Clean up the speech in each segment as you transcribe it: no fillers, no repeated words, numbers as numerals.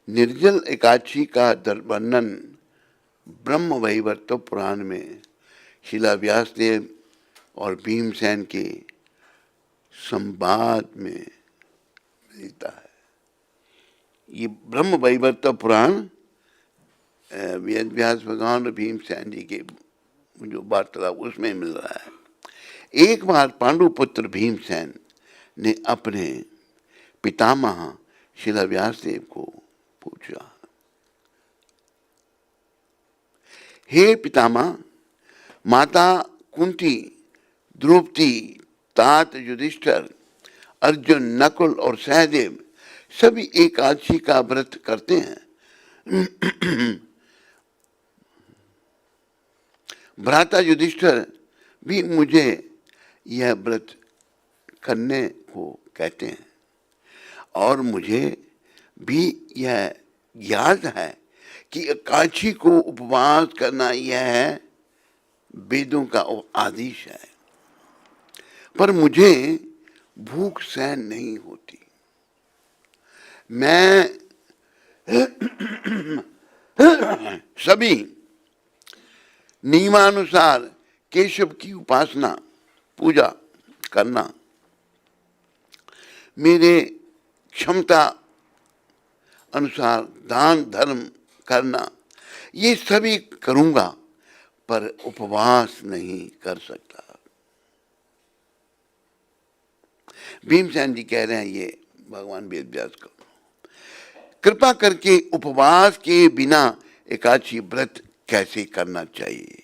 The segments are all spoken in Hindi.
निर्जल एकादशी का वर्णन ब्रह्म वैवर्त पुराण में शिला व्यासदेव और भीमसेन के संवाद में मिलता है। ये ब्रह्म वैवर्त पुराण वेद व्यास भगवान और भीमसेन जी के जो वार्तालाप उसमें मिल रहा है। एक बार पांडुपुत्र भीमसेन ने अपने पितामह शिला व्यासदेव को पूछा, हे पितामह, माता कुंती, द्रौपदी, तात युधिष्ठिर, अर्जुन, नकुल और सहदेव सभी एकादशी का व्रत करते हैं। भ्राता युधिष्ठिर भी मुझे यह व्रत करने को कहते हैं और मुझे भी यह याद है कि एकादशी को उपवास करना यह वेदों का आदेश है, पर मुझे भूख सहन नहीं होती। मैं सभी नियमानुसार केशव की उपासना पूजा करना, मेरे क्षमता अनुसार दान धर्म करना, ये सभी करूंगा, पर उपवास नहीं कर सकता। भीमसेन जी कह रहे हैं ये भगवान वेद व्यास को, कृपा करके उपवास के बिना एकादशी व्रत कैसे करना चाहिए,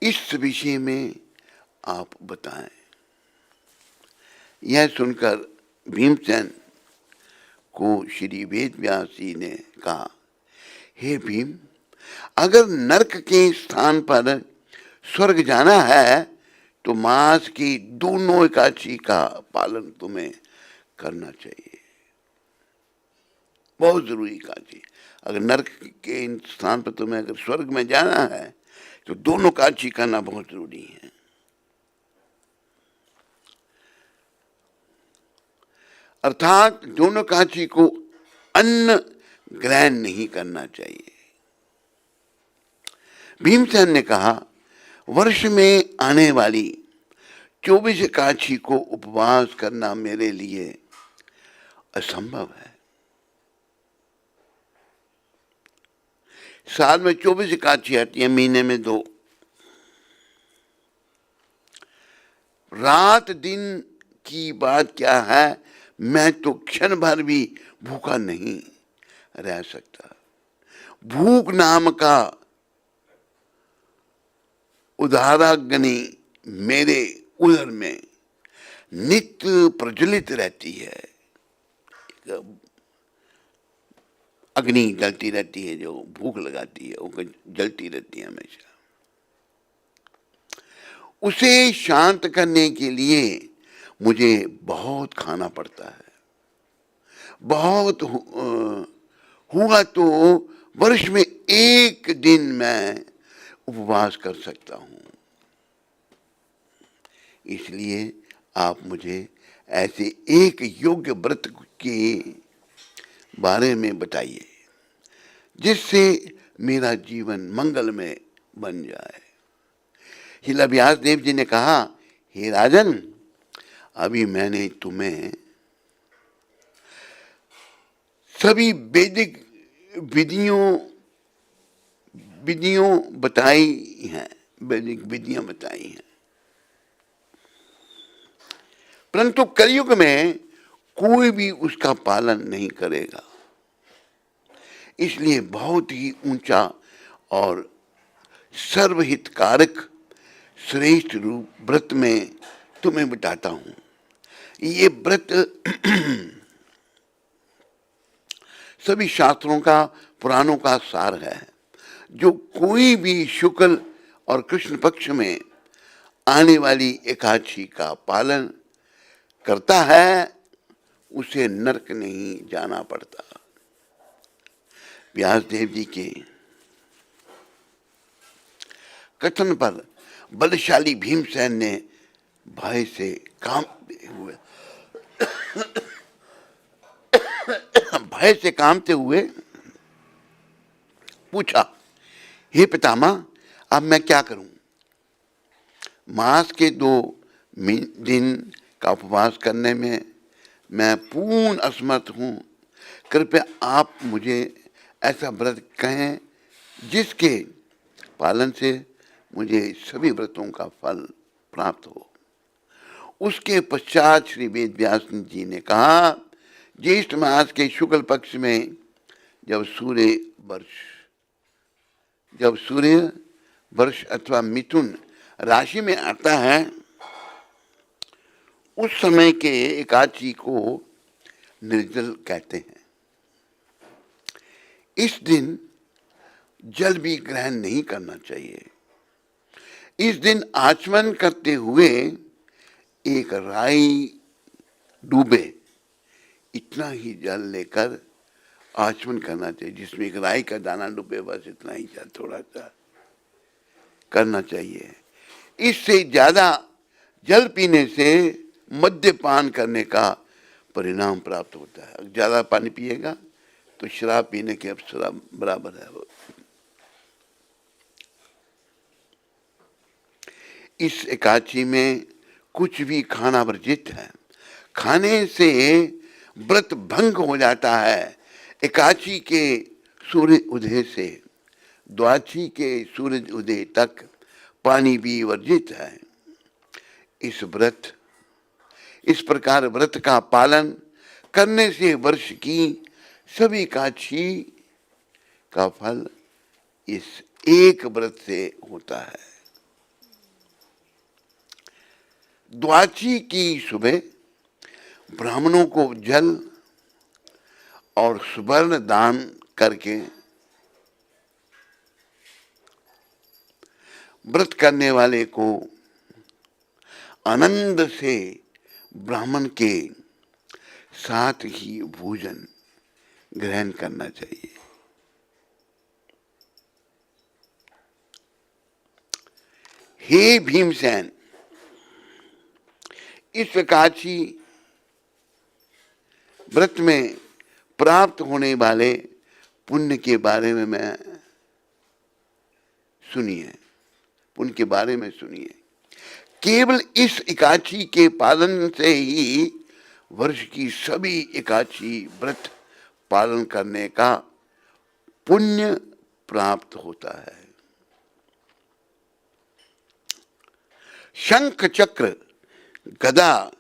इस विषय में आप बताएं। यह सुनकर भीमसेन को श्री वेद व्यास जी ने कहा, हे भीम, अगर नरक के स्थान पर स्वर्ग जाना है तो मास की दोनों एकादशी का पालन तुम्हें करना चाहिए। बहुत जरूरी एकादशी। अगर नरक के स्थान पर तुम्हें अगर स्वर्ग में जाना है तो दोनों एकादशी करना बहुत जरूरी है। अर्थात दोनों एकादशी को अन्न ग्रहण नहीं करना चाहिए। भीमसेन ने कहा, वर्ष में आने वाली 24 एकादशी को उपवास करना मेरे लिए असंभव है। साल में 24 एकादशी आती है, महीने में 2। रात दिन की बात क्या है, मैं तो क्षण भर भी भूखा नहीं रह सकता। भूख नाम का उदाराग्नि मेरे उदर में नित्य प्रज्वलित रहती है। अग्नि जलती रहती है, जो भूख लगाती है वो जलती रहती है हमेशा। उसे शांत करने के लिए मुझे बहुत खाना पड़ता है। बहुत हुआ तो वर्ष में एक दिन मैं उपवास कर सकता हूं। इसलिए आप मुझे ऐसे एक योग्य व्रत के बारे में बताइए जिससे मेरा जीवन मंगलमय बन जाए। शिला व्यासदेव जी ने कहा, हे राजन, अभी मैंने तुम्हें सभी वैदिक विधियों बताई हैं, वैदिक विधियां बताई हैं, परंतु कलयुग में कोई भी उसका पालन नहीं करेगा। इसलिए बहुत ही ऊंचा और सर्वहितकारक श्रेष्ठ रूप व्रत में तुम्हें बताता हूं। ये व्रत सभी शास्त्रों का, पुराणों का सार है। जो कोई भी शुक्ल और कृष्ण पक्ष में आने वाली एकादशी का पालन करता है उसे नरक नहीं जाना पड़ता। व्यासदेव जी के कथन पर बलशाली भीमसेन ने भय से कांपते हुए भय से कांपते हुए पूछा, हे पितामह, अब मैं क्या करूं? मास के 2 दिन का उपवास करने में मैं पूर्ण असमर्थ हूं। कृपया आप मुझे ऐसा व्रत कहें जिसके पालन से मुझे सभी व्रतों का फल प्राप्त हो। उसके पश्चात श्री वेद व्यास जी ने कहा, ज्येष्ठ मास के शुक्ल पक्ष में जब सूर्य वर्ष अथवा मिथुन राशि में आता है, उस समय के एकादशी को निर्जल कहते हैं। इस दिन जल भी ग्रहण नहीं करना चाहिए। इस दिन आचमन करते हुए एक राई डूबे इतना ही जल लेकर आचमन करना चाहिए, जिसमें एक राई का दाना डूबे, बस इतना ही जल थोड़ा सा करना चाहिए। इससे ज्यादा जल पीने से मद्यपान करने का परिणाम प्राप्त होता है। ज्यादा पानी पिएगा तो शराब पीने के अवसर बराबर है वो। इस एकादशी में कुछ भी खाना वर्जित है। खाने से व्रत भंग हो जाता है। एकादशी के सूर्य उदय से द्वादशी के सूरज उदय तक पानी भी वर्जित है। इस प्रकार व्रत का पालन करने से वर्ष की सभी एकादशी का फल इस एक व्रत से होता है। द्वादशी की सुबह ब्राह्मणों को जल और सुवर्ण दान करके व्रत करने वाले को आनंद से ब्राह्मण के साथ ही भोजन ग्रहण करना चाहिए। हे भीमसेन, इस एकादशी व्रत में प्राप्त होने वाले पुण्य के बारे में सुनिए। केवल इस एकादशी के पालन से ही वर्ष की सभी एकादशी व्रत पालन करने का पुण्य प्राप्त होता है। शंख चक्र गदा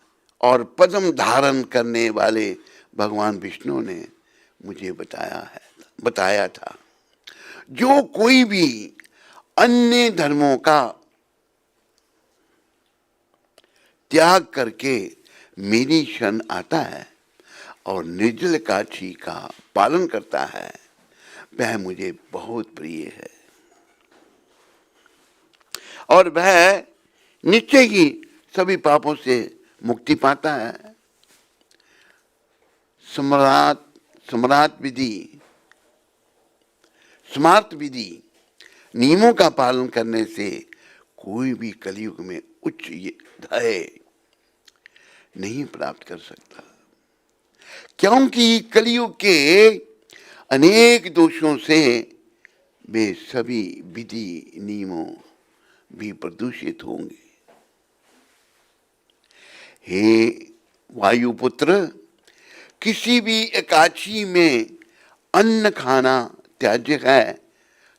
और पद्म धारण करने वाले भगवान विष्णु ने मुझे बताया था, जो कोई भी अन्य धर्मों का त्याग करके मेरी शरण आता है और निर्जल एकादशी का पालन करता है, वह मुझे बहुत प्रिय है और वह निश्चय ही सभी पापों से मुक्ति पाता है। स्मार्त विधि नियमों का पालन करने से कोई भी कलयुग में उच्च ध्येय नहीं प्राप्त कर सकता, क्योंकि कलयुग के अनेक दोषों से वे सभी विधि नियमों भी प्रदूषित होंगे। हे वायुपुत्र, किसी भी एकादशी में अन्न खाना त्याज्य है,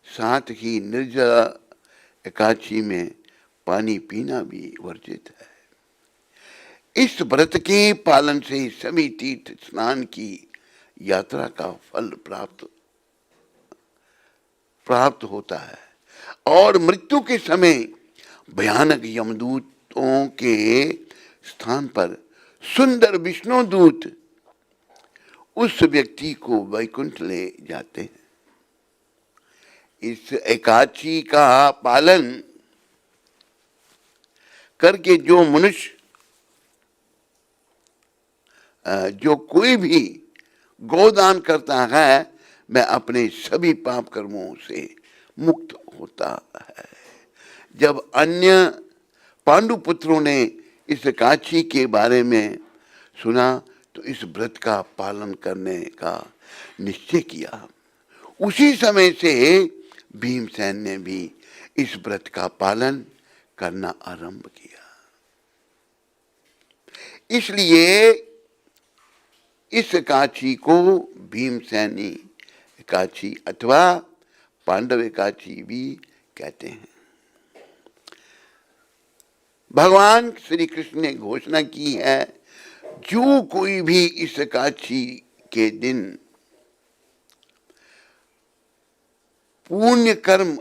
साथ ही निर्जल एकादशी में पानी पीना भी वर्जित है। इस व्रत के पालन से सभी तीर्थ स्नान की यात्रा का फल प्राप्त होता है और मृत्यु के समय भयानक यमदूतों के स्थान पर सुंदर विष्णु दूत उस व्यक्ति को वैकुंठ ले जाते हैं। इस एकादशी का पालन करके जो कोई भी गोदान करता है, मैं अपने सभी पाप कर्मों से मुक्त होता है। जब अन्य पांडु पुत्रों ने इस एकादशी के बारे में सुना तो इस व्रत का पालन करने का निश्चय किया। उसी समय से भीमसेन ने भी इस व्रत का पालन करना आरंभ किया। इसलिए इस एकादशी को भीमसेनी एकादशी अथवा पांडव एकादशी भी कहते हैं। भगवान श्री कृष्ण ने घोषणा की है, जो कोई भी इस एकादशी के दिन पुण्य कर्म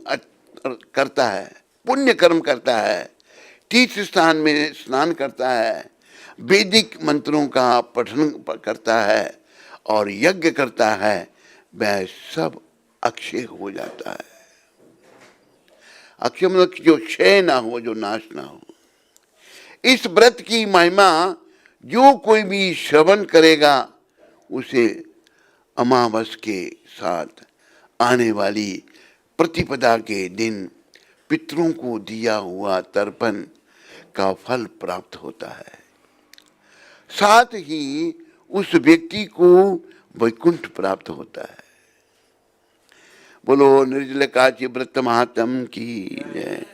करता है, तीर्थ स्थान में स्नान करता है, वैदिक मंत्रों का पठन करता है और यज्ञ करता है, वह सब अक्षय हो जाता है। अक्षय मतलब जो क्षय ना हो, जो नाश ना हो। इस व्रत की महिमा जो कोई भी श्रवण करेगा, उसे अमावस के साथ आने वाली प्रतिपदा के दिन पितरों को दिया हुआ तर्पण का फल प्राप्त होता है। साथ ही उस व्यक्ति को वैकुंठ प्राप्त होता है। बोलो निर्जल एकादशी व्रत महात्म की जय।